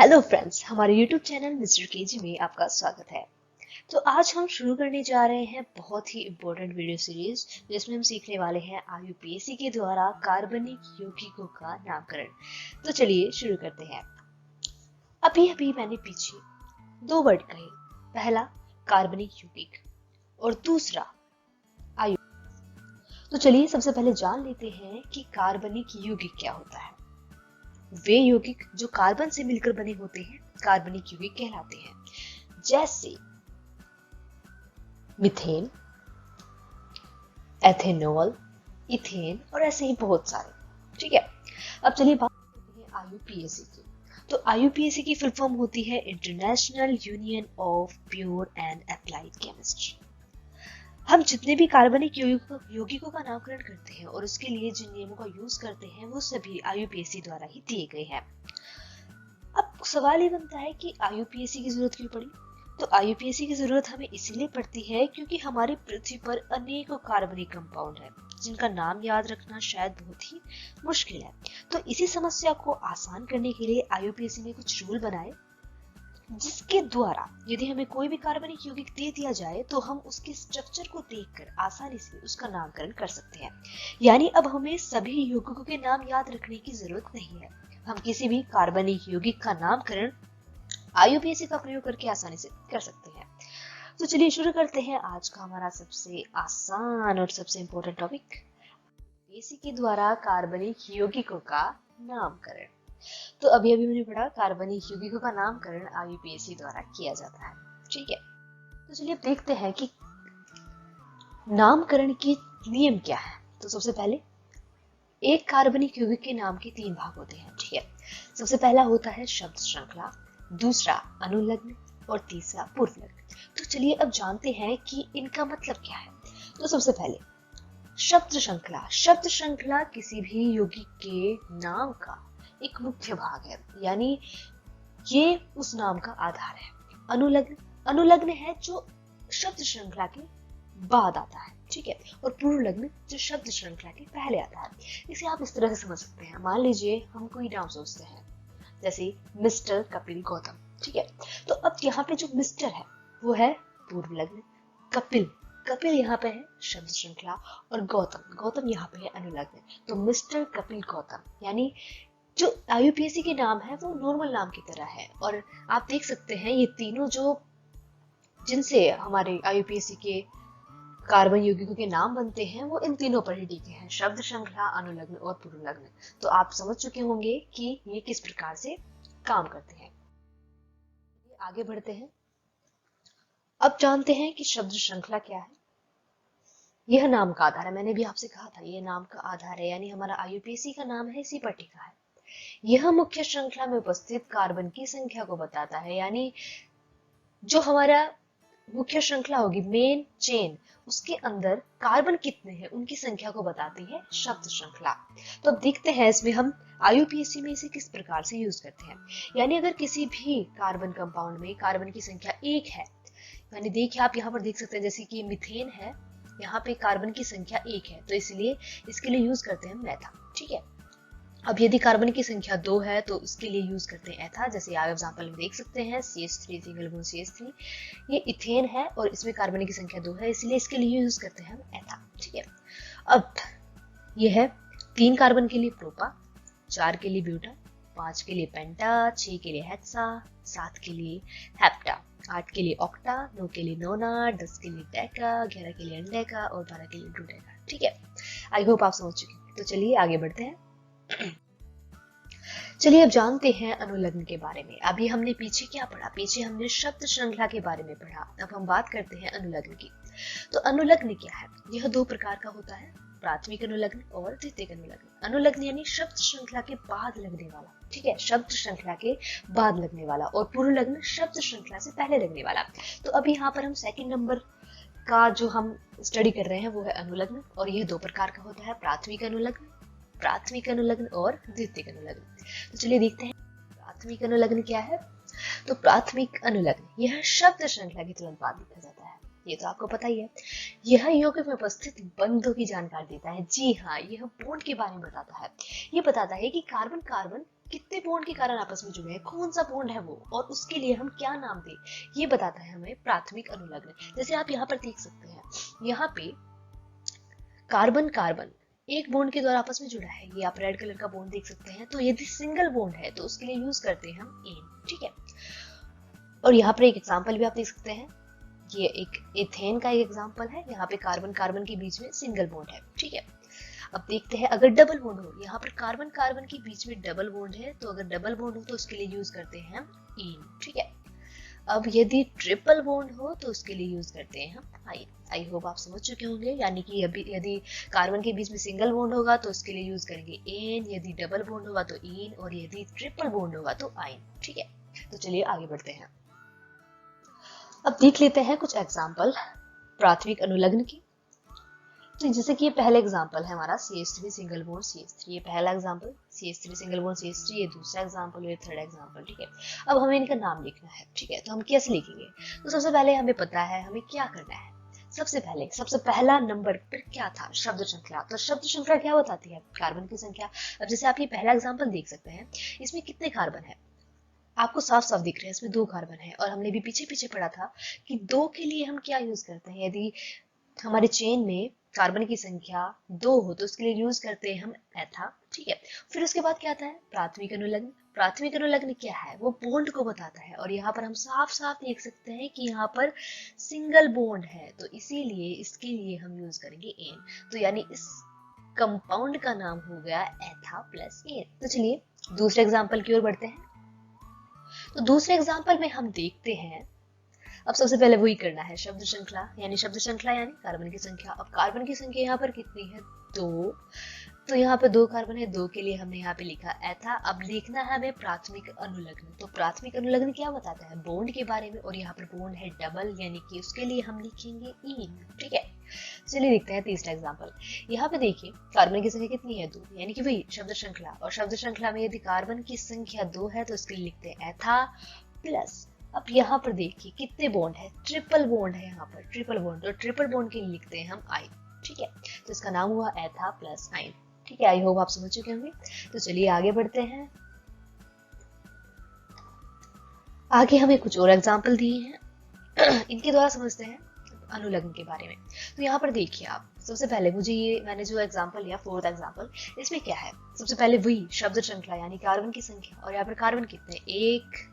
Hello friends, हमारे YouTube channel mister KG में आपका स्वागत है। तो आज हम शुरू करने जा रहे हैं बहुत ही इम्पोर्टेंट वीडियो सीरीज जिसमें हम सीखने वाले हैं आईयूपीएसी के द्वारा कार्बनिक यौगिकों का नामकरण। तो चलिए शुरू करते हैं। अभी अभी मैंने पीछे दो वर्ड कहे, पहला कार्बनिक यौगिक और दूसरा आयु। तो चलिए सबसे पहले जान लेते हैं कि कार्बनिक यौगिक क्या होता है। वे यौगिक जो कार्बन से मिलकर बने होते हैं कार्बनिक यौगिक कहलाते हैं, जैसे मीथेन, एथेनॉल, इथेन और ऐसे ही बहुत सारे। ठीक है, अब चलिए बात करते हैं आईयूपीएसी की। तो आईयूपीएसी की फुल फॉर्म होती है international union of pure and applied chemistry. हम जितने भी कार्बनिक यौगिकों का नामकरण करते हैं और उसके लिए जिन नियमों का यूज करते हैं वो सभी आईयूपीएसी द्वारा ही दिए गए हैं। अब सवाल ये बनता है कि आईयूपीएसी की जरूरत क्यों पड़ी। तो आईयूपीएसी की जरूरत हमें इसीलिए पड़ती है क्योंकि हमारी पृथ्वी पर अनेकों कार्बनिक कंपाउंड है जिनका नाम याद रखना शायद बहुत ही मुश्किल है। तो इसी समस्या को आसान करने के लिए आईयूपीएसी ने कुछ रूल बनाए जिसके द्वारा यदि हमें कोई भी कार्बनिक यौगिक दे दिया जाए तो हम उसके स्ट्रक्चर को देखकर आसानी से उसका नामकरण कर सकते हैं। यानी अब हमें सभी यौगिकों के नाम याद रखने की जरूरत नहीं है। हम किसी भी कार्बनिक यौगिक का नामकरण आईयूपीएसी का प्रयोग करके आसानी से कर सकते हैं। तो चलिए शुरू करते हैं आज का हमारा सबसे आसान और सबसे इम्पोर्टेंट टॉपिक, आईयूपीएसी के द्वारा कार्बनिक यौगिकों का नामकरण। तो अभी अभी मैंने पढ़ा कार्बनिक यौगिकों का नामकरण आईयूपीएसी द्वारा किया जाता है। ठीक है, तो चलिए अब देखते हैं कि नामकरण के नियम क्या है। तो सबसे पहले एक कार्बनिक यौगिक के नाम के तीन भाग होते हैं। ठीक है, सबसे पहला होता है शब्द श्रृंखला, दूसरा अनुलग्न और तीसरा पूर्वलग्न। तो चलिए अब जानते हैं कि इनका मतलब क्या है। तो सबसे पहले शब्द श्रृंखला। शब्द श्रृंखला किसी भी यौगिक के नाम का एक मुख्य भाग है, यानी ये उस नाम का आधार है। अनुलग्न है जो शब्द श्रृंखला के बाद आता है। ठीक है, और पूर्वलग्न जो शब्द श्रृंखला के पहले आता है। इसे आप इस तरह से समझ सकते हैं। मान लीजिए हम कोई नाम सोचते हैं जैसे मिस्टर कपिल गौतम। ठीक है, तो अब यहाँ पे जो मिस्टर है वो है पूर्वलग्न, कपिल यहाँ पे है शब्द श्रृंखला और गौतम यहाँ पे है अनुलग्न। तो मिस्टर कपिल गौतम यानी जो आईयूपीएसी के नाम है वो नॉर्मल नाम की तरह है। और आप देख सकते हैं ये तीनों जो जिनसे हमारे आईयूपीएसी के कार्बन यौगिकों के नाम बनते हैं वो इन तीनों पर ही टिके हैं, शब्द श्रृंखला, अनुलग्न और पूर्वलग्न। तो आप समझ चुके होंगे कि ये किस प्रकार से काम करते हैं। आगे बढ़ते हैं। अब जानते हैं कि शब्द श्रृंखला क्या है। यह नाम का आधार है। मैंने भी आपसे कहा था ये नाम का आधार है, यानी हमारा आईयूपीएसी का नाम है इसी पर टिका है। यह मुख्य श्रृंखला में उपस्थित कार्बन की संख्या को बताता है, यानी जो हमारा मुख्य श्रृंखला होगी, मेन चेन, उसके अंदर कार्बन कितने हैं उनकी संख्या को बताती है शब्द श्रृंखला। तो अब देखते हैं इसमें हम आईयूपीएसी में इसे किस प्रकार से यूज करते हैं। यानी अगर किसी भी कार्बन कंपाउंड में कार्बन की संख्या 1 है, यानी देखिए आप यहाँ पर देख सकते हैं जैसे कि मीथेन है, यहाँ पे कार्बन की संख्या 1 है, तो इसलिए इसके लिए यूज करते हैं मेथा। ठीक है, अब यदि कार्बन की संख्या 2 है तो इसके लिए यूज करते हैं एथा। जैसे आप एग्जांपल में देख सकते हैं CH3 सिंगल बॉन्ड CH3, ये इथेन है और इसमें कार्बन की संख्या 2 है, इसलिए इसके लिए यूज करते हैं हम एथा। ठीक है, अब यह है 3 कार्बन के लिए प्रोपा, 4 के लिए ब्यूटा, 5 के लिए पेंटा, 6 के लिए हेक्सा, 7 के लिए हेप्टा, 8 के लिए ऑक्टा, 9 के लिए नोना, 10 के लिए डेका, 11 के लिए एंडेका और 12 के लिए ड्रूडेका। ठीक है, आई होप आप समझ चुके हैं। तो चलिए आगे बढ़ते हैं। चलिए अब जानते हैं अनुलग्न के बारे में। अभी हमने पीछे क्या पढ़ा, पीछे हमने शब्द श्रृंखला के बारे में पढ़ा। अब हम बात करते हैं अनुलग्न की। तो अनुलग्न क्या है, यह 2 प्रकार का होता है, प्राथमिक अनुलग्न और द्वितीयक अनुलग्न। अनुलग्न यानी शब्द श्रृंखला के बाद लगने वाला। ठीक है, शब्द श्रृंखला के बाद लगने वाला, और पूर्वलग्न शब्द श्रृंखला से पहले लगने वाला। तो अब यहाँ पर हम सेकंड नंबर का जो हम स्टडी कर रहे हैं वो है अनुलग्न, और यह 2 प्रकार का होता है, प्राथमिक अनुलग्न और द्वितीयक अनुलग्न। तो चलिए देखते हैं प्राथमिक अनुलग्न क्या है। तो प्राथमिक अनुलग्न यह शब्द श्रृंखला के तुरंत बाद लिखा जाता है, ये तो आपको पता ही है। यह यौगिक में उपस्थित बंधों की जानकारी देता है। जी हाँ, यह बॉन्ड के बारे में बताता है। ये बताता है कि कार्बन कार्बन कितने बॉन्ड के कारण आपस में जुड़े हैं, कौन सा बॉन्ड है वो, और उसके लिए हम क्या नाम दें, ये बताता है हमें प्राथमिक अनुलग्न। जैसे आप यहाँ पर देख सकते हैं, यहाँ पे कार्बन कार्बन एक बॉन्ड के द्वारा आपस में जुड़ा है, ये आप रेड कलर का बॉन्ड देख सकते हैं। तो यदि सिंगल बॉन्ड है तो उसके लिए यूज करते हैं हम एन, ठीक है। और यहाँ पर एक एग्जाम्पल भी आप देख सकते हैं, ये एक एथेन का एक एग्जाम्पल है, यहाँ पे कार्बन कार्बन के बीच में सिंगल बॉन्ड है, ठीक है। अब देखते हैं अगर डबल बॉन्ड हो, यहाँ पर कार्बन कार्बन के बीच में डबल बॉन्ड है, तो अगर डबल बॉन्ड हो तो उसके लिए यूज करते हैं हम इन, ठीक है। अब यदि ट्रिपल बॉन्ड हो तो उसके लिए यूज करते हैं हम आइन। आई होप आप समझ चुके होंगे, यानी कि अभी यदि कार्बन के बीच में सिंगल बॉन्ड होगा तो उसके लिए यूज करेंगे एन, यदि डबल बॉन्ड होगा तो इन, और यदि ट्रिपल बॉन्ड होगा तो आइन, ठीक है। तो चलिए आगे बढ़ते हैं। अब देख लेते हैं कुछ एग्जाम्पल प्राथमिक अनुलग्न की। तो जैसे कि ये पहला एग्जांपल है हमारा CH3 सिंगल बॉन्ड CH3, ये पहला example, CH3 single bond CH3, ये दूसरा एग्जांपल, ये थर्ड एग्जांपल, ठीक है। अब हमें इनका नाम लिखना है, ठीक है। तो हम कैसे लिखेंगे? तो सबसे पहले हमें पता है हमें क्या करना है। सबसे पहला नंबर पर क्या था? शब्द श्रृंखला। तो शब्द श्रृंखला क्या बताती है? कार्बन की संख्या। अब जैसे आप ये पहला एग्जाम्पल देख सकते हैं, इसमें कितने कार्बन है आपको साफ साफ दिख रहे हैं, इसमें 2 कार्बन है। और हमने भी पीछे पीछे पढ़ा था कि 2 के लिए हम क्या यूज करते हैं, यदि हमारे चेन में कार्बन की संख्या 2 हो तो उसके लिए यूज करते हैं हम एथा, ठीक है। फिर उसके बाद क्या आता है? प्राथमिक अनुलग्न। प्राथमिक अनुलग्न क्या है? वो बॉन्ड को बताता है, और यहाँ पर हम साफ साफ देख सकते हैं कि यहाँ पर सिंगल बॉन्ड है, तो इसीलिए इसके लिए हम यूज करेंगे एन। तो यानी इस कंपाउंड का नाम हो गया एथा प्लस एन। तो चलिए दूसरे एग्जाम्पल की ओर बढ़ते हैं। तो दूसरे एग्जाम्पल में हम देखते हैं, अब सबसे पहले वही करना है शब्द श्रृंखला, यानी शब्द श्रृंखला यानी कार्बन की संख्या। अब कार्बन की संख्या यहाँ पर कितनी है? 2। तो यहाँ पे 2 कार्बन है, 2 के लिए हमने यहाँ पे लिखा एथा। अब लिखना है हमें प्राथमिक अनुलग्न। तो प्राथमिक अनुलग्न क्या बताता है? बॉन्ड के बारे में, और यहाँ पर बॉन्ड है डबल, यानी कि उसके लिए हम लिखेंगे इन, ठीक है। चलिए देखते हैं तीसरा एग्जाम्पल। यहाँ पे देखिए कार्बन की संख्या कितनी है? 2, यानी कि वही शब्द श्रृंखला। और शब्द श्रृंखला में यदि कार्बन की संख्या 2 है तो उसके लिए लिखते हैं एथा प्लस, अब यहाँ पर देखिए कितने बॉन्ड है? ट्रिपल बॉन्ड है यहाँ पर, ट्रिपल बॉन्ड। तो ट्रिपल बॉन्ड के लिए लिखते हैं हम आइन, ठीक है। तो इसका नाम हुआ एथा प्लस आइन, ठीक है। आई होप आप समझ चुके होंगे। तो चलिए आगे बढ़ते हैं। आगे हमें कुछ और एग्जाम्पल दिए हैं इनके द्वारा समझते हैं अनुलग्न के बारे में। तो यहाँ पर देखिए आप, सबसे पहले मुझे ये मैंने जो एग्जाम्पल लिया, फोर्थ एग्जाम्पल, इसमें क्या है? सबसे पहले वही शब्द श्रृंखला यानी कार्बन की संख्या, और यहाँ पर कार्बन कितने? 1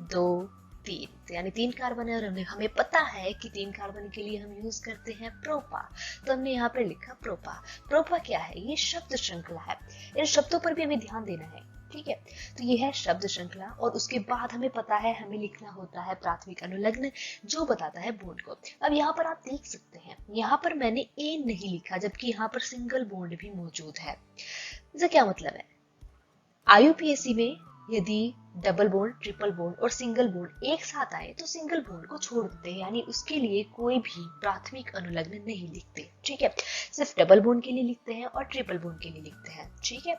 2 3, तो यानी 3 कार्बन है, और हमें पता है कि 3 कार्बन के लिए हम यूज करते हैं प्रोपा। तो हमने यहाँ पर लिखा प्रोपा। प्रोपा क्या है? ये शब्द श्रृंखला है। इन शब्दों पर भी हमें ध्यान देना है, ठीक है। तो ये है शब्द श्रृंखला, और उसके बाद हमें पता है हमें लिखना होता है प्राथमिक अनुलग्न, जो बताता है बॉन्ड को। अब यहाँ पर आप देख सकते हैं, यहाँ पर मैंने ए नहीं लिखा, जबकि यहाँ पर सिंगल बॉन्ड भी मौजूद है। इसका क्या मतलब है? IUPAC में यदि डबल बॉन्ड, ट्रिपल बॉन्ड और सिंगल बॉन्ड एक साथ आए तो सिंगल बॉन्ड को छोड़ देते हैं, यानी उसके लिए कोई भी प्राथमिक अनुलग्न नहीं लिखते, ठीक है। सिर्फ डबल बॉन्ड के लिए लिखते हैं और ट्रिपल बॉन्ड के लिए लिखते हैं, ठीक है।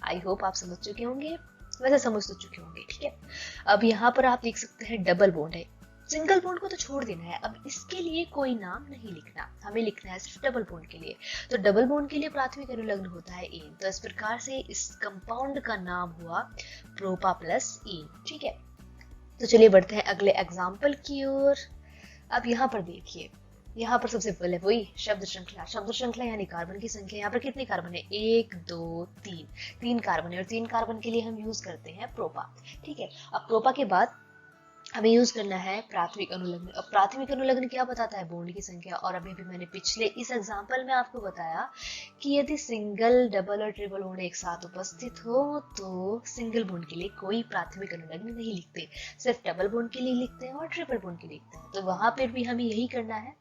आई होप आप समझ चुके होंगे, वैसे समझ तो चुके होंगे, ठीक है। अब यहाँ पर आप देख सकते हैं डबल बॉन्ड है, सिंगल बॉन्ड को तो छोड़ देना है। अब इसके लिए कोई नाम नहीं लिखना, हमें लिखना है सिर्फ डबल बॉन्ड के लिए। तो डबल बॉन्ड के लिए प्राथमिक अनुलग्न होता है एन। तो इस प्रकार से इस कंपाउंड का नाम हुआ प्रोपा प्लस एन, ठीक है। तो चलिए बढ़ते हैं अगले एग्जाम्पल की ओर। अब यहाँ पर देखिए, यहाँ पर सबसे पहले वही शब्द श्रृंखला। शब्द श्रृंखला यानी कार्बन की संख्या। यहाँ पर कितने कार्बन है? 1 2 3, 3 कार्बन है, और 3 कार्बन के लिए हम यूज करते हैं प्रोपा, ठीक है। अब प्रोपा के बाद हमें यूज करना है प्राथमिक अनुलग्न। अब प्राथमिक अनुलग्न क्या बताता है? बॉन्ड की संख्या। और अभी भी मैंने पिछले इस एग्जांपल में आपको बताया कि यदि सिंगल, डबल और ट्रिपल बॉन्ड एक साथ उपस्थित हो तो सिंगल बॉन्ड के लिए कोई प्राथमिक अनुलग्न नहीं लिखते, सिर्फ डबल बॉन्ड के लिए लिखते हैं और ट्रिपल बॉन्ड के लिए लिखते हैं। तो वहां पर भी हमें यही करना है।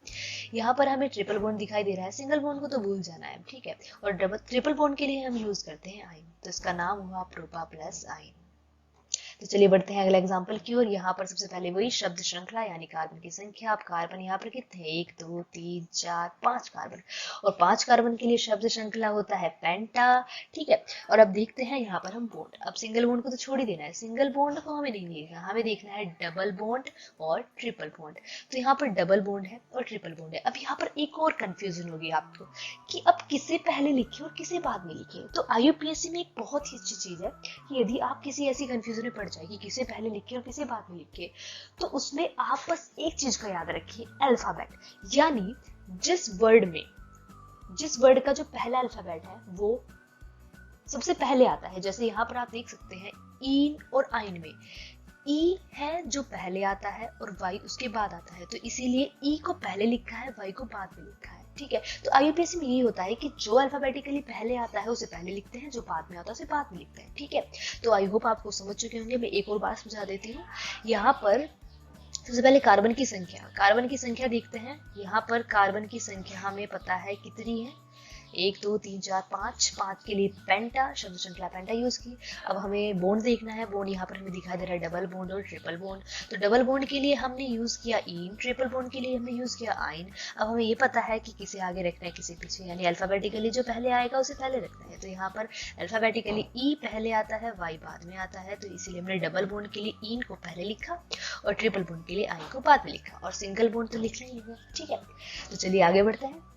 यहाँ पर हमें ट्रिपल बॉन्ड दिखाई दे रहा है, सिंगल बॉन्ड को तो भूल जाना है, ठीक है। और डबल ट्रिपल बॉन्ड के लिए हम यूज करते हैं आइन। तो इसका नाम हुआ प्रोपा प्लस आइन। तो चलिए बढ़ते हैं अगला एग्जाम्पल की ओर। यहाँ पर सबसे पहले वही शब्द श्रृंखला यानी कार्बन की संख्या। अब कार्बन यहाँ पर कितने हैं, 1 2 3 4 5 कार्बन, और 5 कार्बन के लिए शब्द श्रृंखला होता है पेंटा। ठीक है, और अब देखते हैं यहाँ पर हम बॉन्ड। अब सिंगल बॉन्ड को तो छोड़ ही देना है, सिंगल बॉन्ड को हमें नहीं देखना, हमें देखना है डबल बॉन्ड और ट्रिपल बॉन्ड। तो यहाँ पर डबल बॉन्ड है और ट्रिपल बॉन्ड है। अब यहाँ पर एक और कंफ्यूजन होगी आपको कि अब किसे पहले लिखे और किसे बाद में लिखे। तो IUPAC में एक बहुत ही अच्छी चीज है कि यदि आप किसी ऐसी कंफ्यूजन में पड़ जाए कि किसे पहले लिखे और किसे बाद में लिखे, तो उसमें आप बस एक चीज का याद रखिए, अल्फाबेट। यानी जिस वर्ड का जो पहला अल्फाबेट है वो सबसे पहले आता है। जैसे यहाँ पर आप देख सकते हैं इन और आइन में ई है जो पहले आता है और वाई उसके बाद आता है, तो इसीलिए ई को पहले लिखा है, वाई को बाद में लिखा है। ठीक है, तो IUPAC में यही होता है कि जो अल्फाबेटिकली पहले आता है उसे पहले लिखते हैं, जो बाद में आता है उसे बाद में लिखते हैं। ठीक है, तो आई होप आपको समझ चुके होंगे। मैं एक और बात समझा देती हूँ। यहाँ पर सबसे पहले कार्बन की संख्या देखते हैं। यहाँ पर कार्बन की संख्या हमें पता है कितनी है, 1 2 3 4 5 के लिए पेंटा, शब्द श्रृंखला पेंटा यूज की। अब हमें बॉन्ड देखना है। बॉन्ड यहाँ पर हमें दिखाई दे रहा है डबल बॉन्ड और ट्रिपल बॉन्ड। तो डबल बॉन्ड के लिए हमने यूज किया इन, ट्रिपल बॉन्ड के लिए हमने यूज किया आइन। अब हमें ये पता है कि किसे आगे रखना है किसे पीछे, यानी अल्फाबेटिकली जो पहले आएगा उसे पहले रखना है। तो यहाँ पर अल्फाबेटिकली ई पहले आता है, वाई बाद में आता है, तो इसीलिए हमने डबल बॉन्ड के लिए इन को पहले लिखा और ट्रिपल बॉन्ड के लिए आइन को बाद में लिखा, और सिंगल बॉन्ड तो लिखना ही है। ठीक है, तो चलिए आगे बढ़ते हैं।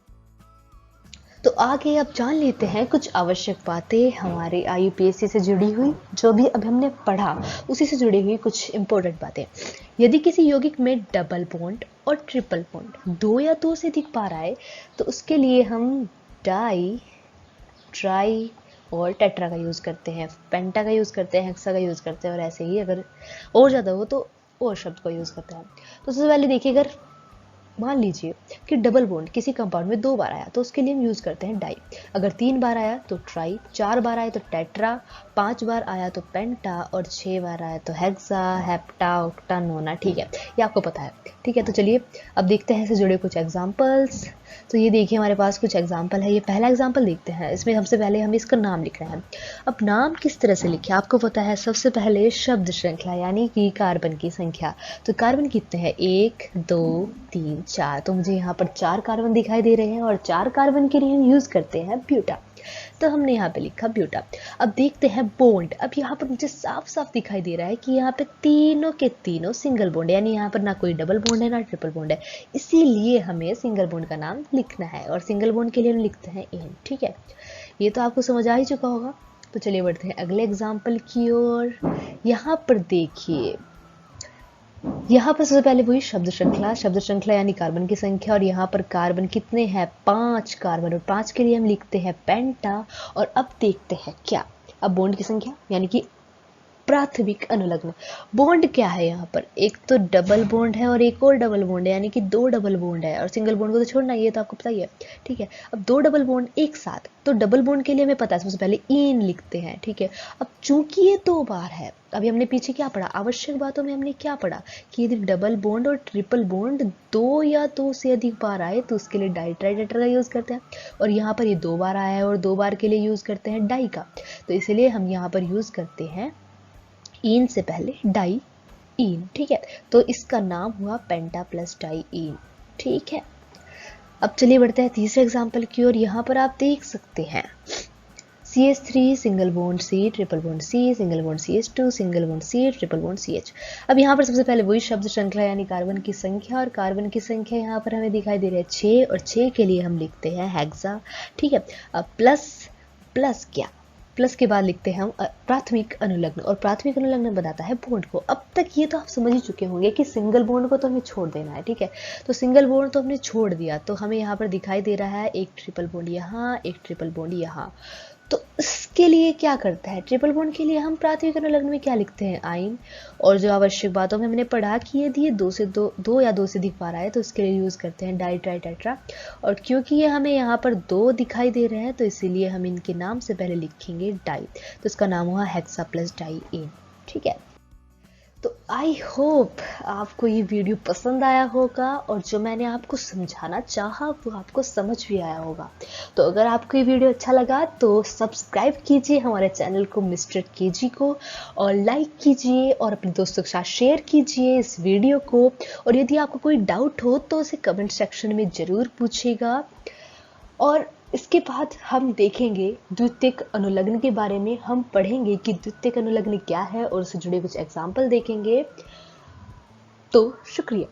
तो आगे अब जान लेते हैं कुछ आवश्यक बातें हमारे IUPAC से जुड़ी हुई, जो भी अभी हमने पढ़ा उसी से जुड़ी हुई कुछ इंपॉर्टेंट बातें। यदि किसी यौगिक में डबल बॉन्ड और ट्रिपल बॉन्ड 2 या 2 से अधिक बार आए, तो उसके लिए हम डाई, ट्राई और टेट्रा का यूज करते हैं, पेंटा का यूज करते हैं, हेक्सा का यूज करते हैं, और ऐसे ही अगर और ज्यादा हो तो और शब्द का यूज करते हैं। तो सबसे पहले देखिए, अगर मान लीजिए कि डबल बॉन्ड किसी कंपाउंड में 2 बार आया तो उसके लिए हम यूज करते हैं डाई। अगर 3 बार आया तो ट्राई, 4 बार आया तो टेट्रा, 5 बार आया तो पेंटा, और 6 बार आया तो हेक्सा, हेप्टा, ऑक्टा, नोना। ठीक है, ये आपको पता है। ठीक है, तो चलिए अब देखते हैं इससे जुड़े कुछ एग्जाम्पल्स। तो ये देखिए हमारे पास कुछ एग्जाम्पल है। ये पहला एग्जाम्पल देखते हैं। इसमें सबसे पहले हमें इसका नाम लिख रहे हैं। अब नाम किस तरह से लिखे आपको पता है। सबसे पहले शब्द श्रृंखला यानी कि कार्बन की संख्या। तो कार्बन कितने हैं, 1 2 3 4। तो मुझे यहाँ पर 4 कार्बन दिखाई दे रहे हैं, और 4 कार्बन के लिए हम यूज करते हैं ब्यूटा। तो हमने यहाँ पे लिखा ब्यूटा। अब देखते हैं बॉन्ड। अब यहाँ पर मुझे साफ साफ दिखाई दे रहा है कि यहाँ पे तीनों के तीनों सिंगल बॉन्ड, यानी यहाँ पर ना कोई डबल बॉन्ड है ना ट्रिपल बॉन्ड है, इसीलिए हमें सिंगल बॉन्ड का नाम लिखना है, और सिंगल बॉन्ड के लिए हम लिखते हैं इन। ठीक है, ये तो आपको समझ आ ही चुका होगा। तो चलिए बढ़ते हैं अगले एग्जाम्पल की ओर। यहाँ पर देखिए, यहाँ पर सबसे पहले वही शब्द श्रृंखला यानी कार्बन की संख्या, और यहाँ पर कार्बन कितने हैं, 5 कार्बन, और 5 के लिए हम लिखते हैं पेंटा। और अब देखते हैं क्या, अब बॉन्ड की संख्या यानी कि प्राथमिक अनुलग्न। बॉन्ड क्या है यहाँ पर, एक तो डबल बॉन्ड है और एक और डबल बॉन्ड है, यानी कि 2 डबल बॉन्ड है, और सिंगल बॉन्ड को तो छोड़ना, ये तो आपको पता ही है। ठीक है, अब 2 डबल बॉन्ड एक साथ, तो डबल बॉन्ड के लिए हमें पता है सबसे पहले इन लिखते हैं। ठीक है, अब चूंकि ये 2 बार है, अभी हमने पीछे क्या पढ़ा, आवश्यक बातों में हमने क्या पढ़ा कि यदि डबल बॉन्ड और ट्रिपल बॉन्ड 2 या 2 से अधिक बार आए तो उसके लिए डाई, ट्राई, टेट्रा का यूज करते हैं, और यहाँ पर ये 2 बार आया है और 2 बार के लिए यूज करते हैं डाई का, तो इसलिए हम यहाँ पर यूज करते हैं इन से पहले डाई इन। ठीक है, तो इसका नाम हुआ पेंटा प्लस डाई इन। ठीक है, अब चलिए बढ़ते हैं तीसरे एग्जाम्पल की ओर। यहाँ पर आप देख सकते हैं CH3 single bond C, triple bond C, single bond CH2, single bond C, triple bond CH। अब यहाँ पर सबसे पहले वही शब्द श्रृंखला यानी कार्बन की संख्या, और कार्बन की संख्या यहाँ पर हमें दिखाई दे रही है 6, और 6 के लिए हम लिखते हैं हेक्सा। ठीक है, अब प्लस क्या, प्लस के बाद लिखते हैं हम प्राथमिक अनुलग्न, और प्राथमिक अनुलग्न बताता है बॉन्ड को। अब तक ये तो आप समझ ही चुके होंगे कि सिंगल बॉन्ड को तो हमें छोड़ देना है। ठीक है, तो सिंगल बॉन्ड तो हमने छोड़ दिया, तो हमें यहाँ पर दिखाई दे रहा है एक ट्रिपल बॉन्ड यहाँ, एक ट्रिपल बॉन्ड यहाँ। तो इसके लिए क्या करता है, ट्रिपल बॉन्ड के लिए हम प्राथमिक अनुलग्न में क्या लिखते हैं, आइन। और जो आवश्यक बातों में हमने पढ़ा कि यदि ये 2 या 2 से अधिक बार आए तो उसके लिए यूज करते हैं डाई, ट्राई, टेट्रा। और क्योंकि ये हमें यहाँ पर 2 दिखाई दे रहे हैं तो इसीलिए हम इनके नाम से पहले लिखेंगे डाई, तो इसका नाम हुआ हेक्सा प्लस डाई इन। ठीक है, तो आई होप आपको ये वीडियो पसंद आया होगा और जो मैंने आपको समझाना चाहा वो आपको समझ भी आया होगा। तो अगर आपको ये वीडियो अच्छा लगा तो सब्सक्राइब कीजिए हमारे चैनल को मिस्टर केजी को, और लाइक कीजिए और अपने दोस्तों के साथ शेयर कीजिए इस वीडियो को। और यदि आपको कोई डाउट हो तो उसे कमेंट सेक्शन में ज़रूर पूछिएगा। और इसके बाद हम देखेंगे द्वितीयक अनुलग्न के बारे में। हम पढ़ेंगे कि द्वितीयक अनुलग्न क्या है और उससे जुड़े कुछ एग्जाम्पल देखेंगे। तो शुक्रिया।